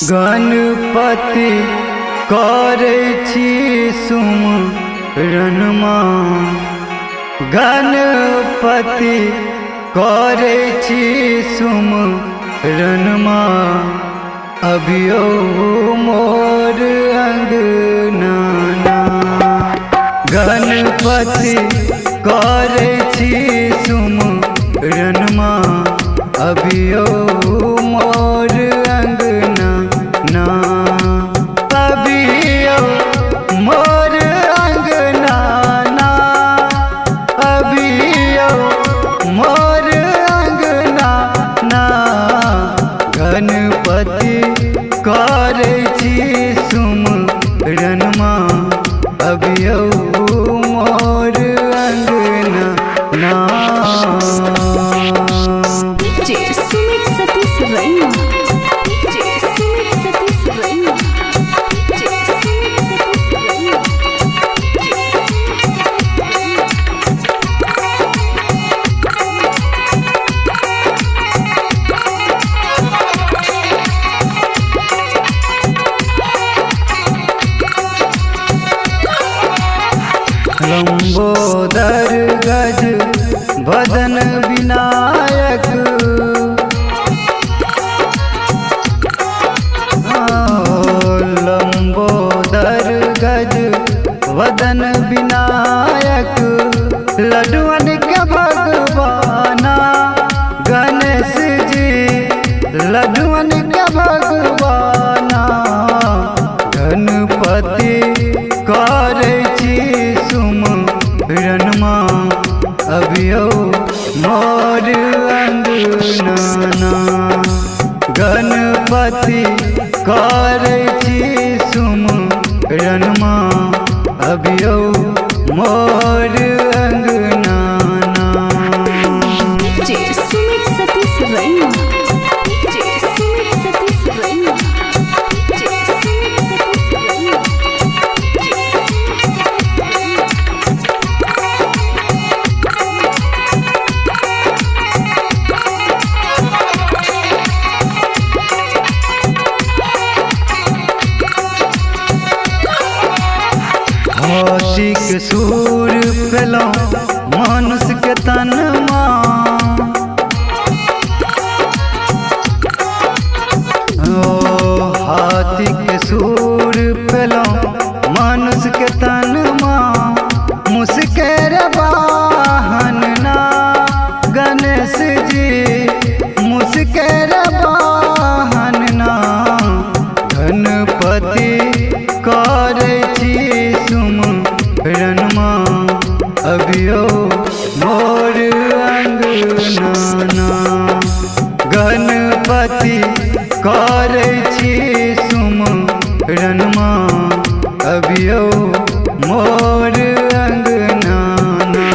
गणपति करे छी सुमरन माँ, गणपति करे छी सुमरन माँ। अभियो मोर अंगना, गणपति करे छी सुमरन माँ। अभियो मोर अंगना ना, अभियो मोर अंगना ना, अभियो मोर अंगना ना। गणपति करे छी सुमरन माँ। अभियो मोर अंगना ना। लंबोदर गज बदन विनायक, लंबोदर गज वदन विनायक। लड्डुअन के भगवाना गणेश जी, लड्डुअन के भगवाना। गणपति करे छी सुमरन माँ। अभियो मोर अंगना ना। गणपति करे छी सुमरन माँ। अभियो मोर अंगना ना। भौतिक सूर पेलो मनुष्य के तन माँ। हाथी के सूर पेलो मनुष्य के तन माँ। मुस्केर वाहन ना गणेश जी, मुस्केर वाहन ना। गणपति करे छी सुमरन माँ। अभियो मोर अंगना ना। गणपति करे छी सुमरन माँ। अभियो मोर अंगना ना।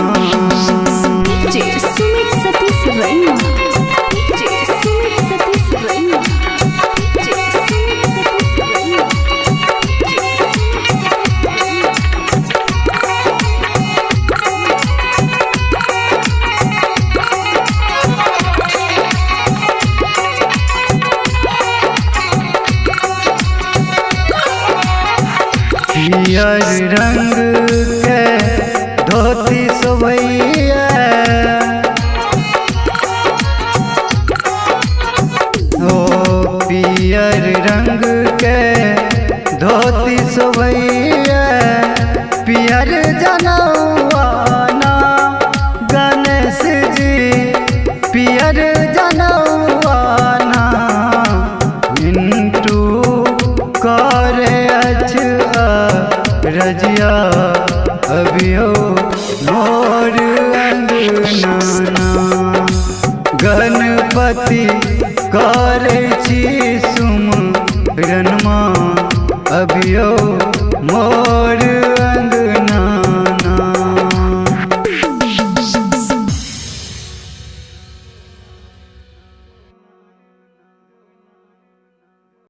पियर रंग के धोती सोभैया, ओ पियर रंग के धोती सोभैया। पियर जनौआ ना गणेश जी, पियर जनौआ ना। मिंटू करे रजिया। अभियो मोर अंगना ना। गणपति करे छी सुमरन माँ। अभियो